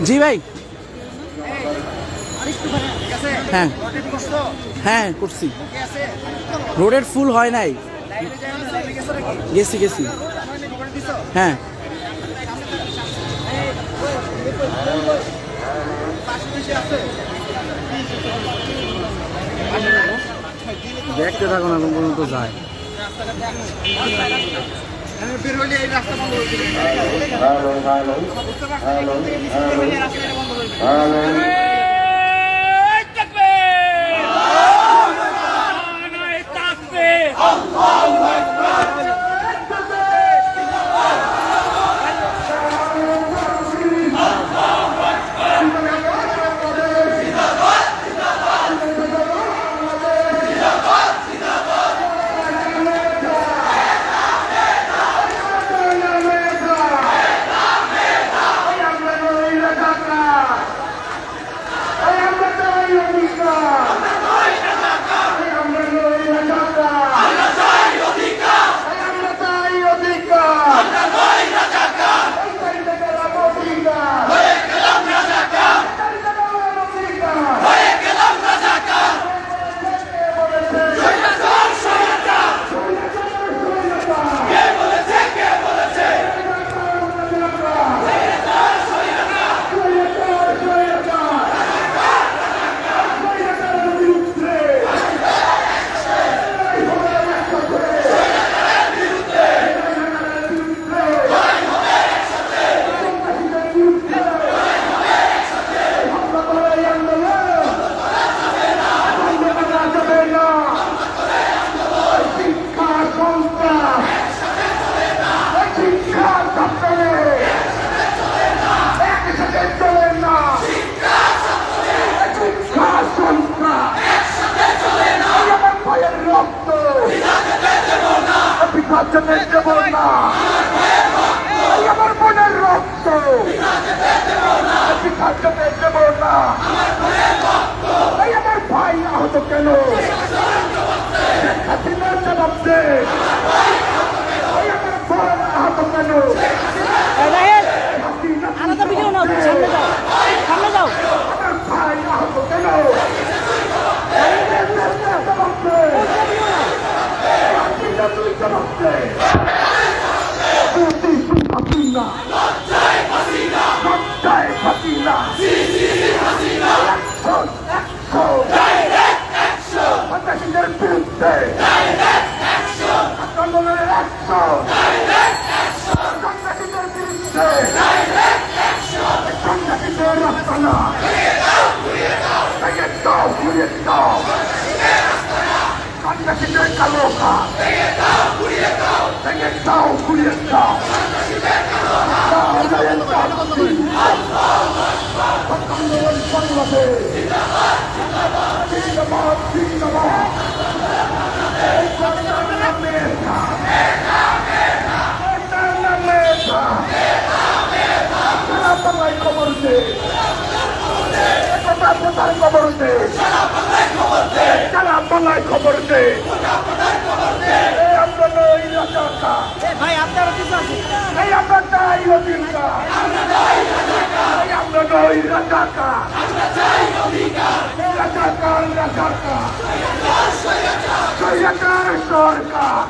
জি ভাই, হ্যাঁ হ্যাঁ করছি। রোডের ফুল হয় নাই, গেছি গেছি। হ্যাঁ দেখতে থাকো না পর্যন্ত যায়। আমার বোনের রক্ত আমার ভাই আহত কেন? হাসিনার জবাব দে। আমার বোন আহত কেন? আমার ভাই আহত কেন? খবর দে আমরা নই রাজাকার, আমরা চাই অধিকার, আমরা নই রাজাকার, রাজাকার রাজাকার সরকার সরকার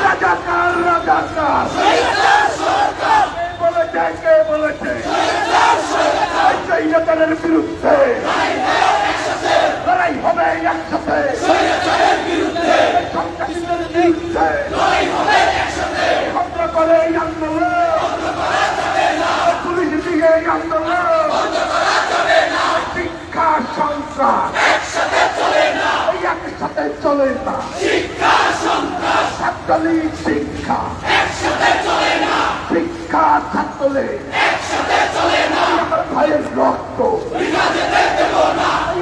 রাজাকার রাজাকার বলেছে কে বলেছে সৈন্যতার বিরুদ্ধে লড়াই হবে একসাথে, সন্ত্রাসীদের বিরুদ্ধে হামলা করে আন্দোলন, পুলিশ দিয়ে আন্দোলন, শিক্ষা সন্ত্রাস একসাথে চলে না, ছাত্রলীগ শিক্ষা শিক্ষা ছাত্রলীগ আমার ভাইয়ের রক্ত,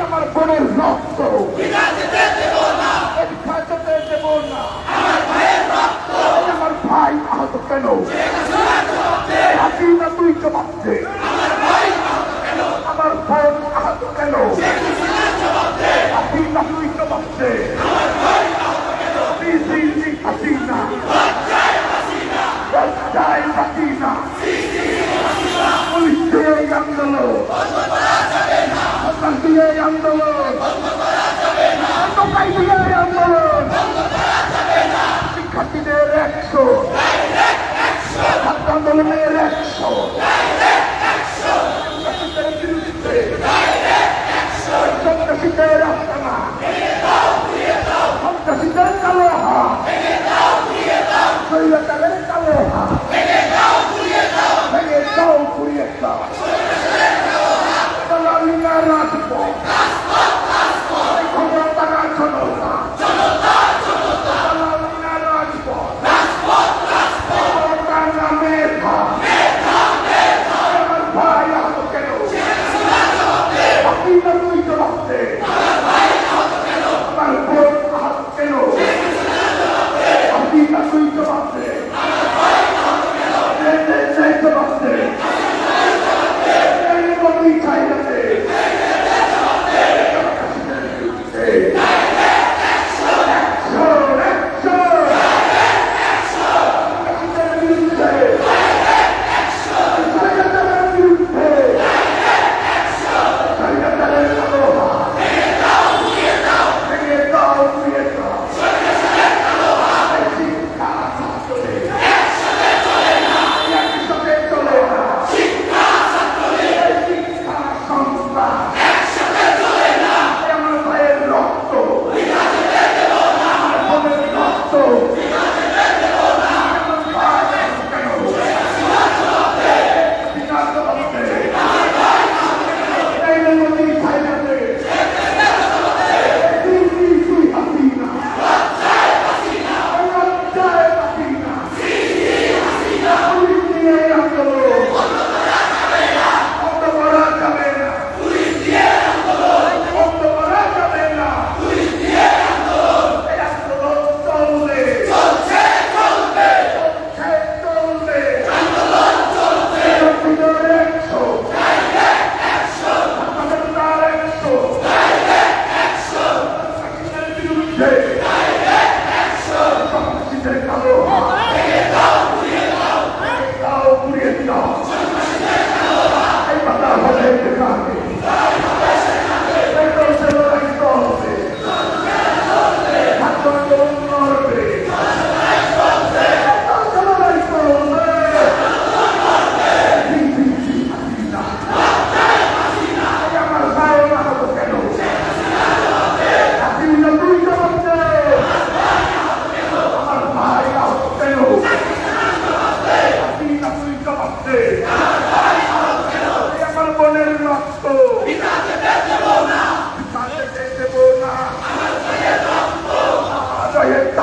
আমার বোনের রক্ত দেব না, আমার ভাই আহত কেন? হাসিনা তুই জবাব দে, আমার বোন আহত কেন? হাসিনা তুই জবাব দে।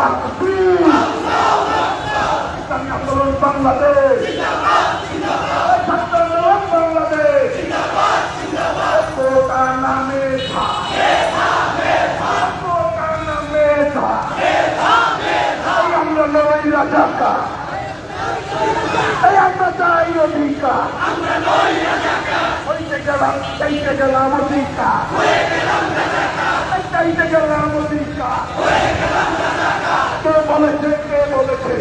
তাকবীর ইসলামী আন্দোলন বাংলাদেশ ছাত্র আন্দোলন বাংলাদেশ কোটা নামে কোটা নামে আমরা নই রাজাকা আমরা চাই অধিকার হইতে গেলাম চাইতে গেলাম অধিকার চাইতে গেলাম অধিকার কে বলেছে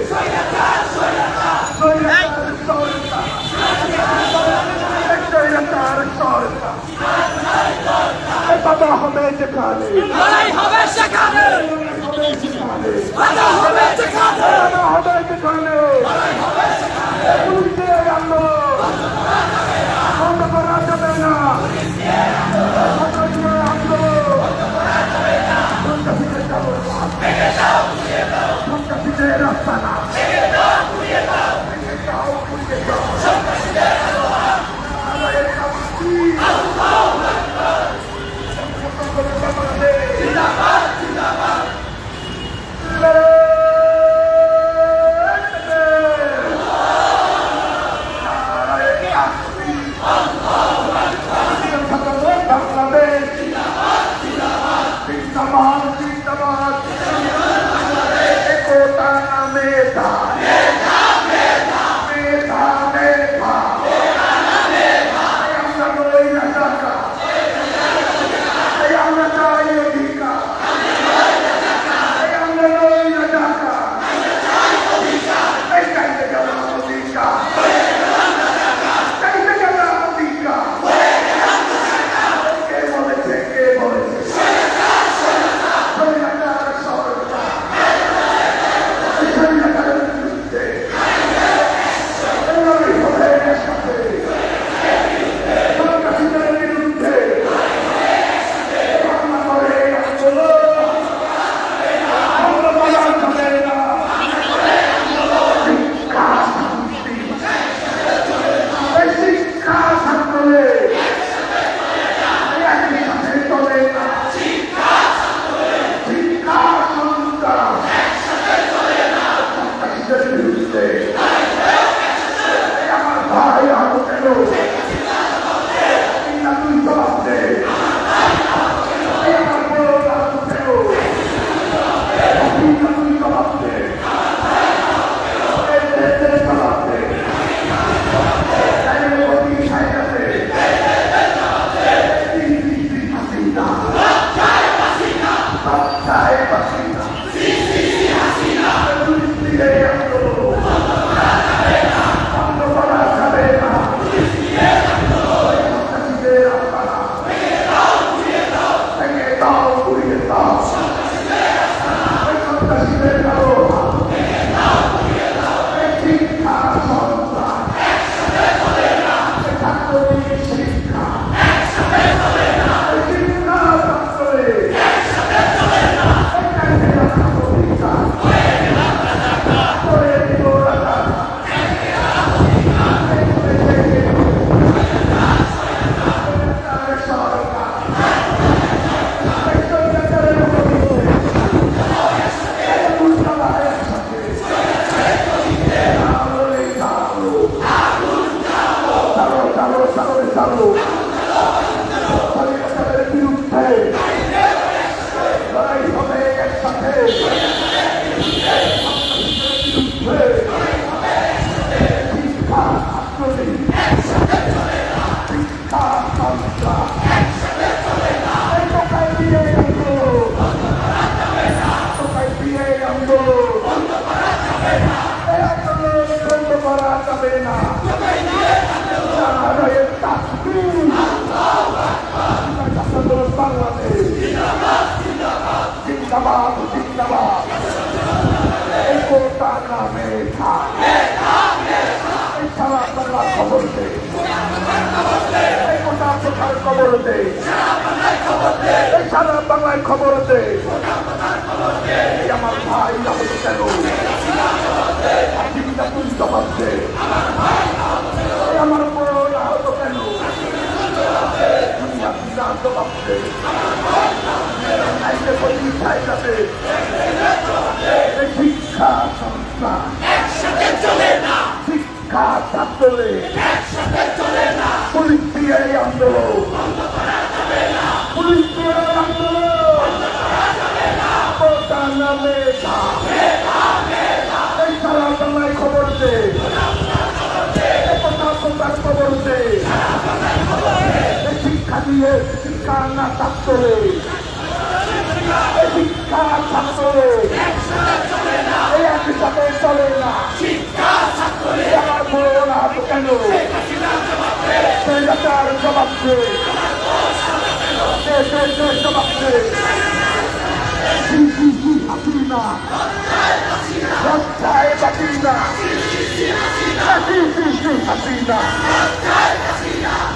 বাধা হবে যেখানে পুলিশের আন্দোলন বন্ধ করা যাবে না রাস্তা না সারা বাংলায় খবর দে আমার ভাই কেন জবাব দে আমার বড় আহত কেন জবাব দে এই শিক্ষা সংস্থান শিক্ষা ছাত্রলীগ পুলিশ দিয়ে এই আন্দোলন পুলিশ দিয়ে এই আন্দোলন কোটা নামে এই সারা বাংলায় খবর দে কোথাও কোথার খবর দে এই শিক্ষা দিয়ে শিক্ষা না ছাত্রলীগ এই শিক্ষা ছাত্রলীগ এই একই সাথে চলে না আমার বড় না তো কেন সেই রাজার জবাব দে জবাব দে হাসিনা লজ্জায় বাঁচিনা হাসিনা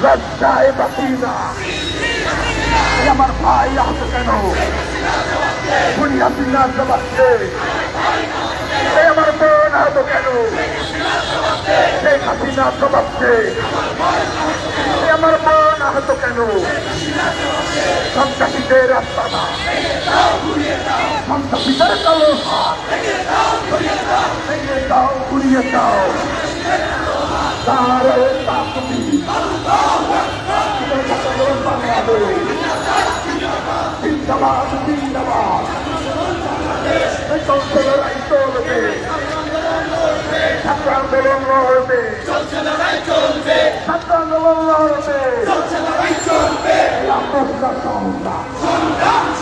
লজ্জায় বাঁচিনা আমার ভাই আহত কেন খুনি হাসিনার জবাব দে আমার বোন আহত কেন শেখ হাসিনার জবাব দে আমার বোন আহত কেন সন্ত্রাসীদের রাস্তা না সন্ত্রাসীদের কালো হাত ভেঙে দাও ঘুরিয়ে দাও তার বাংলাদেশ জিন্দাবাদ জিন্দাবাদ চলছে লড়াই চলবে ছাত্র আন্দোলন লড়বে ছাত্র আন্দোলন লড়বে আমরা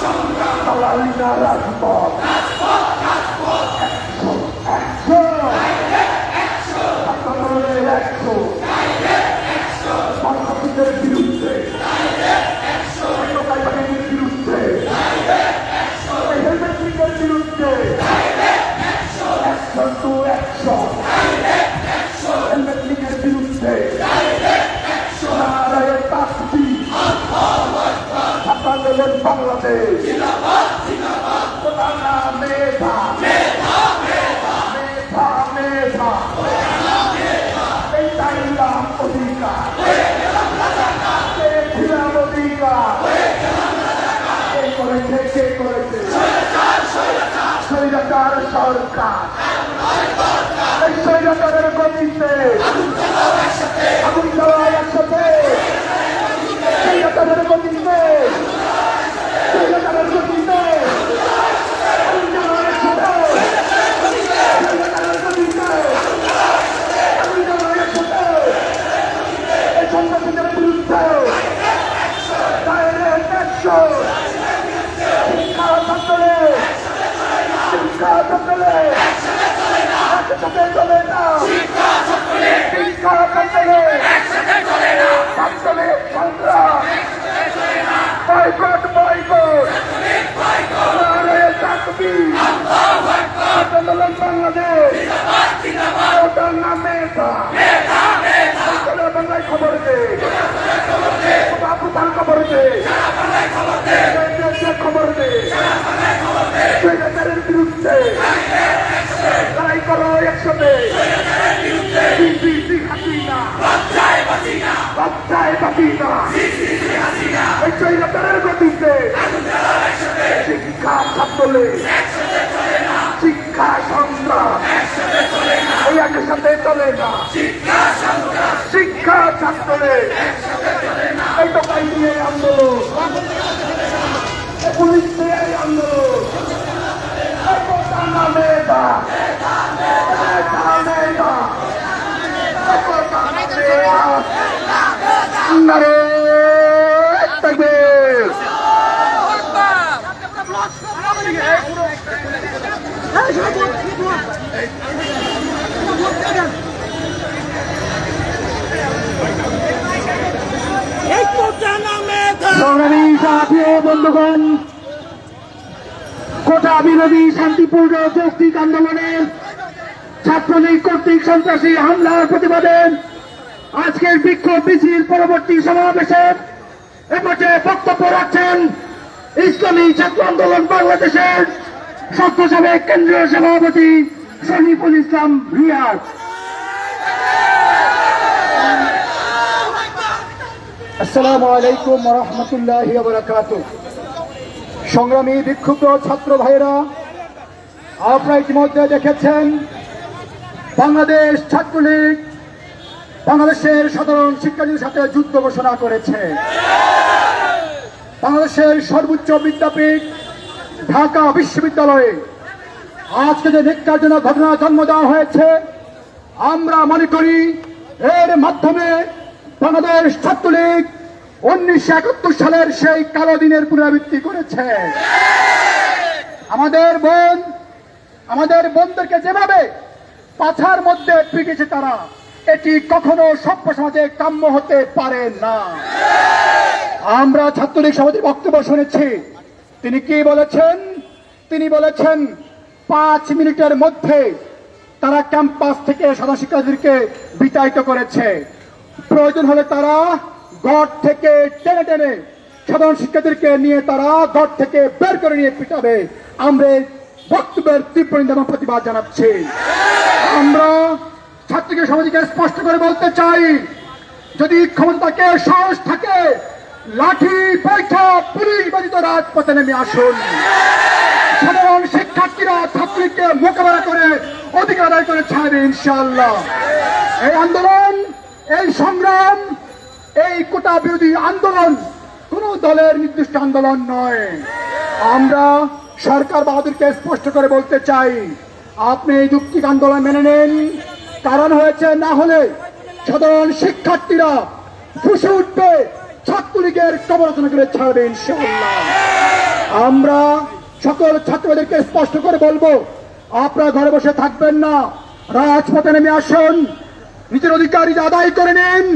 সংগ্রাম দালালি না রাজপথ ছাত্র আন্দোলনের 100 সন্ত্রাসীদের বিরুদ্ধে বিরুদ্ধে হেলমেট লীগের বিরুদ্ধে 100 হেলমেট লীগের বিরুদ্ধে আন্দোলন বাংলাদেশ মেধা মেধা মেধা এই চাইলাম অধিকার ছিলাম অধিকার কে করেছে কে করেছে স্বৈরাচার সরকার এই স্বৈরাচারের গতিতে আগুন জ্বালায় একসাথে স্বৈরাচারের গতিতে স্বৈরাচারের গতিতে আগুন জ্বালায় একসাথে স্বৈরাচারের গতিতে আগুন জ্বালায় একসাথে এই সন্ত্রাসীদের বিরুদ্ধে ডাইরেক্ট অ্যাকশন শিক্ষা ছাত্রলে শিক্ষা ছাত্রলে একসাথে চলে না শিক্ষা ছাত্রলে ছাত্রলে সংগ্রাম বয়কট বয়কট নারে তাকবীর আন্দোলন বাংলাদেশ ওটার নাম মেধা চলে বাংলায় খবর দে বাবু তার খবর দে খবর দে স্বৈরাচারের বিরুদ্ধে লড়াই করো একসাথে হাসিনা লজ্জায় বাঁচিনা এই স্বৈরাচারের গতিতে শিক্ষা ছাত্রলীগ শিক্ষা সংগ্রাম এই একই সাথে চলে না শিক্ষা ছাত্রলীগ এই তো পাই দিয়ে আন্দোলন পুলিশ দিয়ে আন্দোলন মেধা মেধা মেধা নারে তাকবীর সংগ্রামী সাথী বন্ধুগণ, কোটা বিরোধী শান্তিপূর্ণ যৌক্তিক আন্দোলনের ছাত্রলীগ কর্তৃক সন্ত্রাসী হামলার প্রতিবাদে আজকের বিক্ষোভ মিছিল পরবর্তী সমাবেশে এ পর্যায়ে বক্তব্য রাখছেন ইসলামী ছাত্র আন্দোলন বাংলাদেশের সদ্য সাবেক কেন্দ্রীয় সভাপতি শরীফুল ইসলাম রিয়াজ। আসসালামু আলাইকুম ওয়া রাহমাতুল্লাহি ওয়া বারাকাতুহু। সংগ্রামী বিক্ষুব্ধ ছাত্র ভাইয়েরা, আপনারা ইতিমধ্যে দেখেছেন বাংলাদেশ ছাত্রলীগ বাংলাদেশের সাধারণ শিক্ষার্থীদের সাথে যুদ্ধ ঘোষণা করেছে। বাংলাদেশের সর্বোচ্চ বিদ্যাপীঠ ঢাকা বিশ্ববিদ্যালয়ে আজকে যে নির্যাতনের ঘটনা জন্ম দেওয়া হয়েছে, আমরা মনে করি এর মাধ্যমে বাংলাদেশ ছাত্রলীগ 1971 সালের সেই কালো দিনের পুনরাবৃত্তি করেছে। আমাদের বোনদেরকে যেভাবে পাছার মধ্যে পিটিয়েছে তারা, এটি কখনো সভ্য সমাজে কাম্য হতে পারে না। আমরা ছাত্রলীগ সভাপতির বক্তব্য শুনেছি। তিনি কি বলেছেন? তিনি বলেছেন 5 মিনিটের মধ্যে তারা ক্যাম্পাস থেকে সাধারণ শিক্ষার্থীদেরকে বিতাড়িত করেছে। প্রয়োজন হলে তারা ঘর থেকে টেনে টেনে সাধারণ শিক্ষার্থীদেরকে নিয়ে তারা ঘর থেকে বের করে নিয়ে পিটাবে। আমরা বক্তব্যের তীব্র নিন্দা এবং প্রতিবাদ জানাচ্ছি। আমরা ছাত্রলীগ সমাজকে স্পষ্ট করে বলতে চাই, যদি ক্ষমতাকে সাহস থাকে, লাঠি বৈঠা পুলিশ বাজিত রাজপথে নেমে আসুন। সাধারণ শিক্ষার্থীরা ছাত্রলীগকে মোকাবেলা করে অধিকার আদায় করে ছাড়বে ইনশাআল্লাহ। এই আন্দোলন, এই সংগ্রাম, এই কোটা বিরোধী আন্দোলন কোন দলের নির্দিষ্ট আন্দোলন নয়। আমরা সরকার বাহাদুরকে স্পষ্ট করে বলতে চাই, আপনি এই যুক্তিক আন্দোলন মেনে নেন। কারণ হয়েছে, না হলে সাধারণ শিক্ষার্থীরা ফুসে উঠবে, ছাত্রলীগের কবরচনা করে ছাড়বে ইনশাআল্লাহ। আমরা সকল ছাত্রদেরকে স্পষ্ট করে বলবো, আপনারা ঘরে বসে থাকবেন না, রাজপথে নেমে আসুন, নিজের অধিকার আদায় করে নিন।